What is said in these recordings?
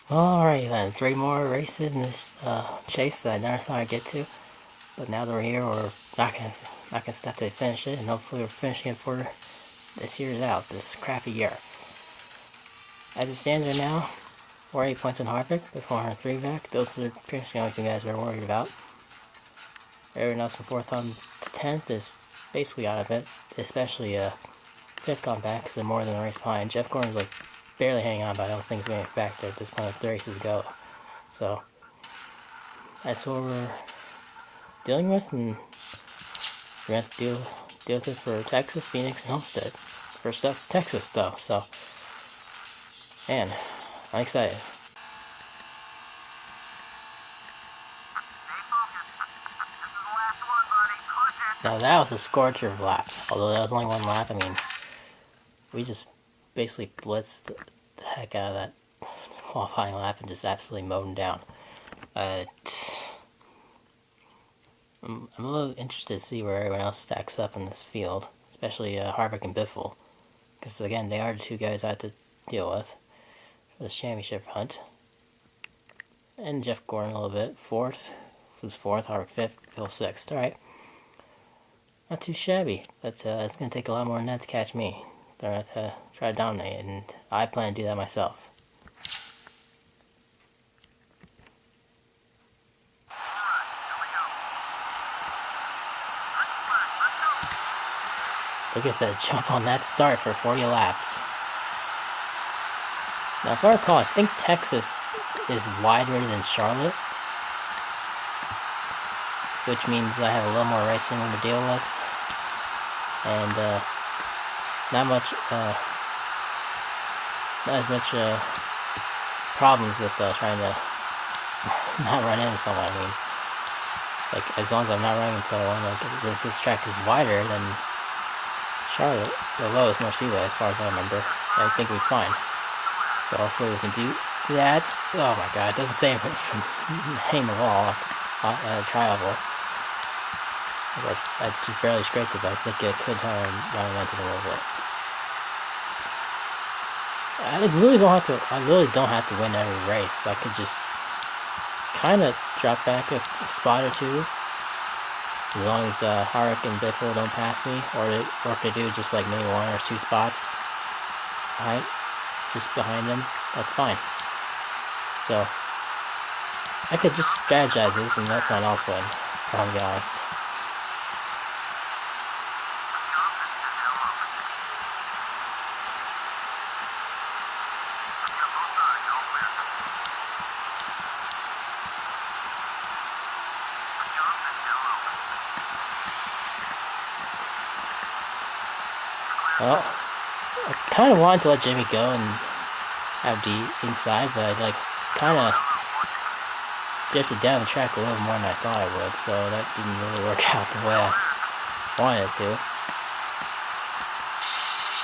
Alright then, 3 more races in this chase that I never thought I'd get to. But now that we're here, we're not gonna stop to finish it, and hopefully we're finishing it for this year's out, this crappy year. As it stands right now, 48 points on Harvick, the 403 back. Those are pretty much the only two guys we're worried about. Everyone else from 4th on to 10th is basically out of it, especially 5th gone back because they're more than a race behind. Jeff Gordon's like barely hanging on, but I don't think it's going to be a factor at this point with 3 races to go. So that's what we're dealing with, and we're going to have to deal with it for Texas, Phoenix, and Homestead. First that's Texas though, so man, I'm excited. Now that was a scorcher of lap. Although that was only one lap, I mean, we just basically blitzed the heck out of that qualifying lap and just absolutely mowed him down. I'm a little interested to see where everyone else stacks up in this field, especially Harvick and Biffle, because again, they are the two guys I have to deal with for this championship hunt. And Jeff Gordon a little bit, 4th, who's 4th, Harvick 5th, Biffle 6th. All right. Not too shabby, but it's going to take a lot more than that to catch me. They're going to try to dominate, and I plan to do that myself. Look at that jump on that start for 40 laps. Now, if I recall, I think Texas is wider than Charlotte, which means I have a little more racing to deal with. And not as much problems with trying to not run into someone. I mean, like, as long as I'm not running into one, like, this track is wider than Charlotte, the lowest most speedway, as far as I remember. I think we're fine. So hopefully we can do that. Oh my god, it doesn't say it from hitting the wall at a tri-oval. I just barely scraped it, but I think it could have momentum a little bit. I really don't have to win every race. I could just kind of drop back a spot or two, as long as Harvick and Biffle don't pass me, or if they do, just like maybe 1 or 2 spots behind them. That's fine. So I could just strategize this and let someone else win, if I'm being honest. Well, I kind of wanted to let Jimmy go and have the inside, but I kind of drifted down the track a little more than I thought I would, so that didn't really work out the way I wanted it to.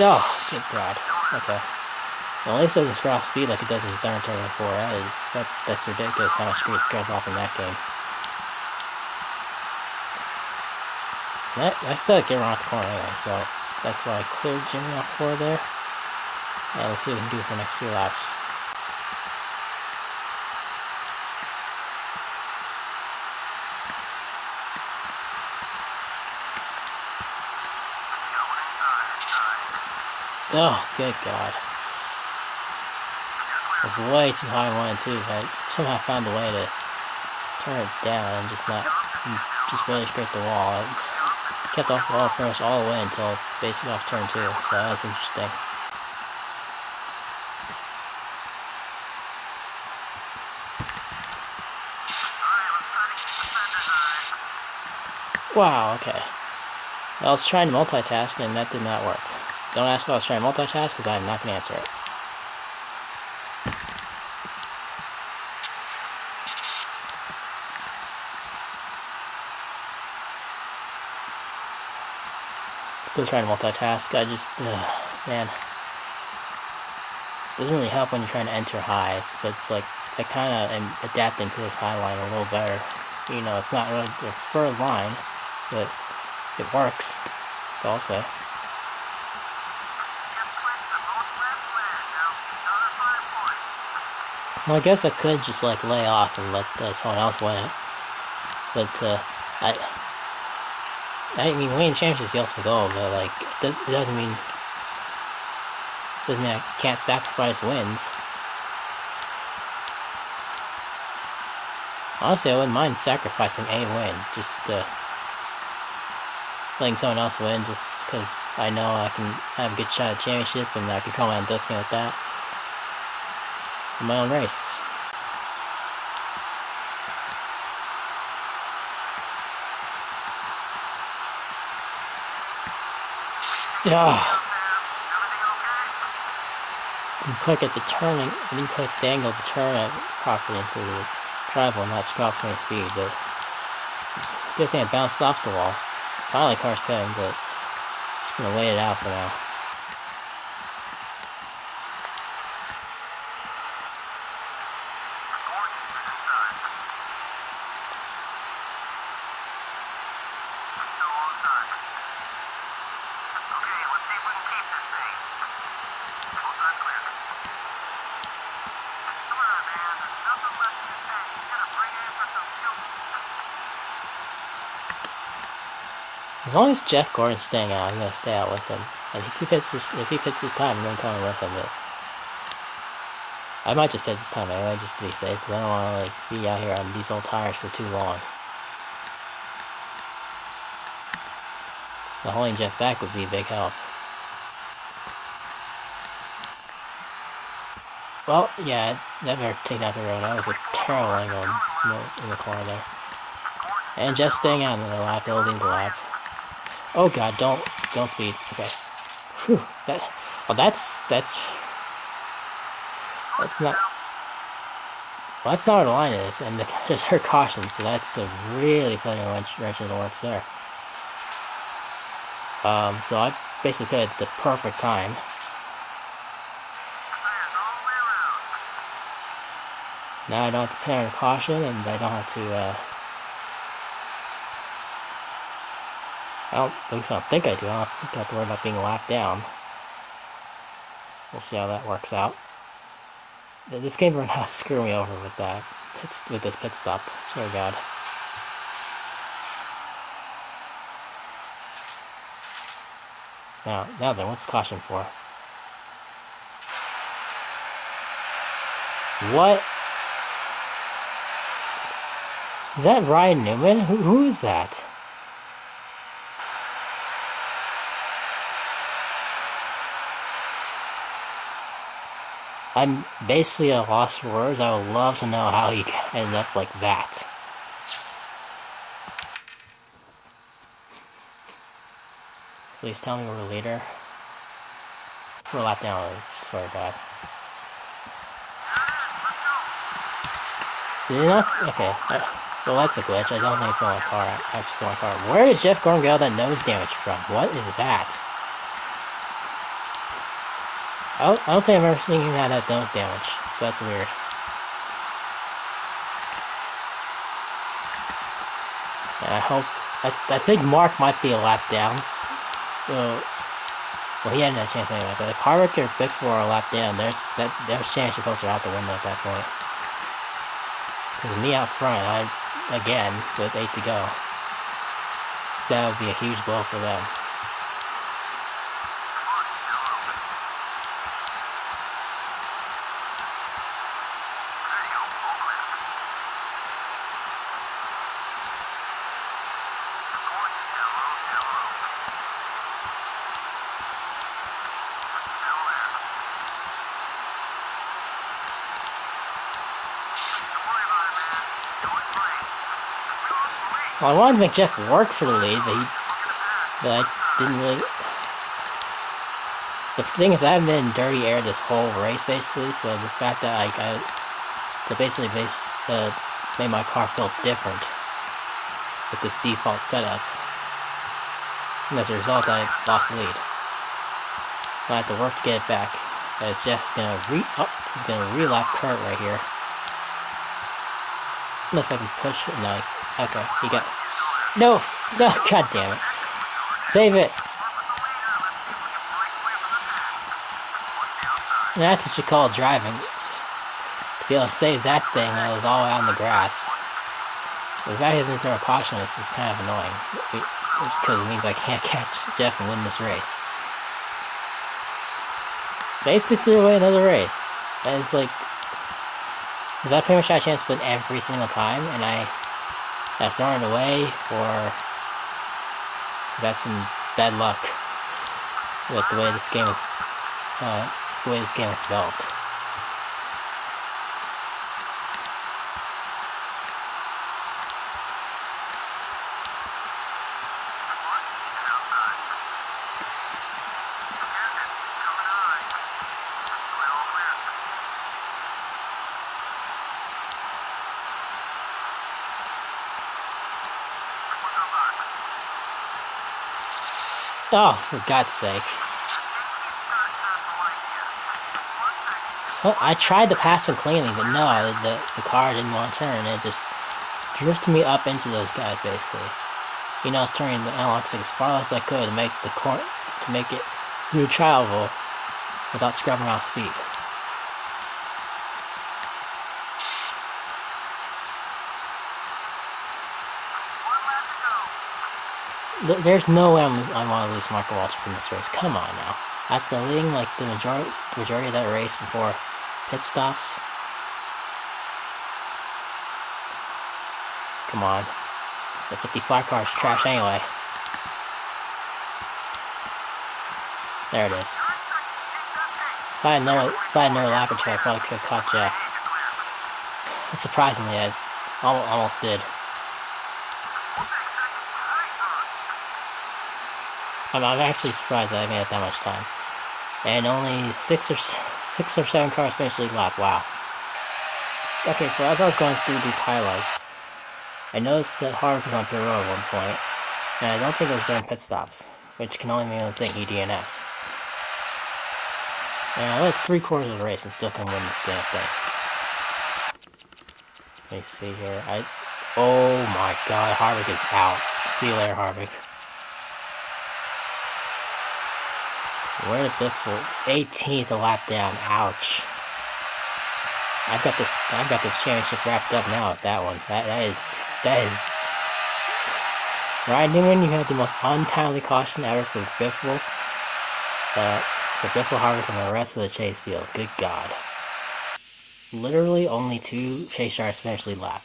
Oh, good god. Okay. Well, at least it doesn't screw off speed like it does in Thunder Turbo 4. That's ridiculous how much speed it scares off in that game. I still had to get around the corner anyway, so that's why I cleared Jimmy off 4 there. And let's see what we can do for the next few laps. Oh, good god. It was way too high in 1 and 2, but I somehow found a way to turn it down and just barely scrape the wall. I kept off the wall pretty much all the way until basically off turn 2, so that was interesting. Wow, okay. I was trying to multitask and that did not work. Don't ask if I was trying to multitask because I'm not going to answer it. Still trying to multitask. I just, man. Doesn't really help when you're trying to enter highs, but it's like, I kind of am adapting to this high line a little better. You know, it's not really the preferred line, but it works. It's also. Well, I guess I could just like lay off and let someone else win it. But I mean, winning championships is the ultimate goal, but like it doesn't mean I can't sacrifice wins. Honestly, I wouldn't mind sacrificing a win, just letting someone else win, just because I know I can have a good shot at championship and I can call my own destiny with that. In my own race. Yeah. You click at the turning, and you click the angle to turn it properly into the driveway and not scrub for any speed, but good thing it bounced off the wall. Finally car's pitting, but just gonna wait it out for now. As long as Jeff Gordon's staying out, I'm gonna stay out with him. And if he pits this time, I'm gonna come with him. But I might just pit this time anyway, just to be safe, because I don't want to like be out here on these old tires for too long. The holding Jeff back would be a big help. Well, yeah, that better take out the road. That was a terrible angle in the corner there. And Jeff's staying out in the lap. He'll lead the lap. Oh god, don't speed. Okay. Whew. That's not. Well, that's not where the line is, and there's her caution, so that's a really funny wrench in the works there. So I basically put it at the perfect time. Now I don't have to put on caution, and I don't have to, at least I don't think I do. I don't think I have to worry about being lapped down. We'll see how that works out. This game will not screw me over with that. With this pit stop. I swear to God. Now then, what's caution for? What? Is that Ryan Newman? Who is that? I'm basically at a loss for words. I would love to know how he ended up like that. Please tell me we're the leader. For a lap down, I swear to God. Did he not? Okay. Well, that's a glitch. I don't think it's my car. Actually, my car. Where did Jeff Gordon get all that nose damage from? What is that? I don't think I've ever seen him have that nose damage, so that's weird. And I think Mark might be a lap down. So, well, he hadn't had a chance anyway, but if Harvick or Bickford are a lap down, there's chance you're supposed to out the window at that point. Because me out front, again, with 8 to go, that would be a huge blow for them. Well, I wanted to make Jeff work for the lead, but I didn't really. The thing is, I haven't been in dirty air this whole race, basically, so the fact that I made my car feel different with this default setup. And as a result, I lost the lead. I have to work to get it back. As Jeff's gonna he's gonna relap Kurt right here. Unless I can push it. No, okay, he got. No, god damn it. Save it. And that's what you call driving. be able to save that thing that was all out in the grass. The fact that they're caution is kind of annoying. Because it means I can't catch Jeff and win this race. Basically threw away another race. And it's like... Because I pretty much had a chance to win every single time, and I've thrown it away, or... That's some bad luck with the way this game is... developed. Oh, for God's sake. Well, I tried to pass him cleanly, but no, the car didn't want to turn. It just drifted me up into those guys, basically. You know, I was turning the analog stick as far as I could to make it through travelable without scrubbing off speed. There's no way I want to lose Marco Walter from this race. Come on now. After leading like the majority of that race before pit stops. Come on. The 55 car is trash anyway. There it is. If I had another lap or two, I probably could have caught Jeff. Surprisingly, I almost did. I'm actually surprised that I made it that much time. And only 6 or 7 cars finished lead lap. Wow. Okay, so as I was going through these highlights, I noticed that Harvick was on pit road at one point, and I don't think it was during pit stops, which can only mean one thing: he DNF'd. And I went 3/4 of the race and still couldn't win this damn thing. Let me see here. Oh my God, Harvick is out. See you later, Harvick. Where did Biffle? 18th a lap down. Ouch. I've got this championship wrapped up now with that one. That is. Ryan Newman, you had the most untimely caution ever for Biffle. For Biffle, Harvick, and the rest of the chase field. Good God. Literally only 2 chase drivers finished lead lap.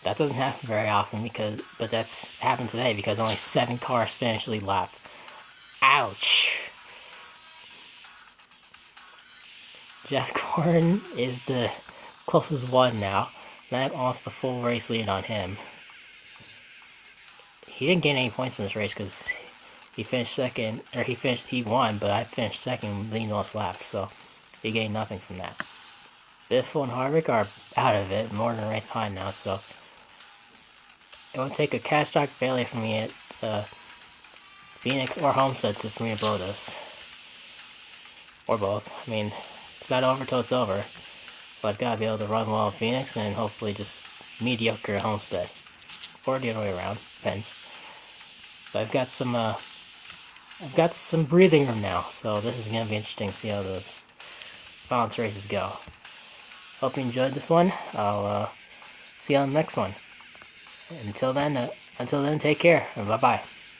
That doesn't happen very often but that's happened today because only 7 cars finished lead lap. Ouch. Jeff Gordon is the closest one now, and I have almost the full race lead on him. He didn't gain any points from this race because he finished second, or he won, but I finished second leading most laps, so he gained nothing from that. Biffle and Harvick are out of it, more than a race behind now, so it would take a catastrophic failure for me at Phoenix or Homestead for me to blow this. Or both. I mean, it's not over till it's over. So I've got to be able to run well at Phoenix and hopefully just mediocre at Homestead. Or the other way around. Depends. But I've got some breathing room now. So this is going to be interesting to see how those final races go. Hope you enjoyed this one. I'll see you on the next one. Until then, take care. And bye-bye.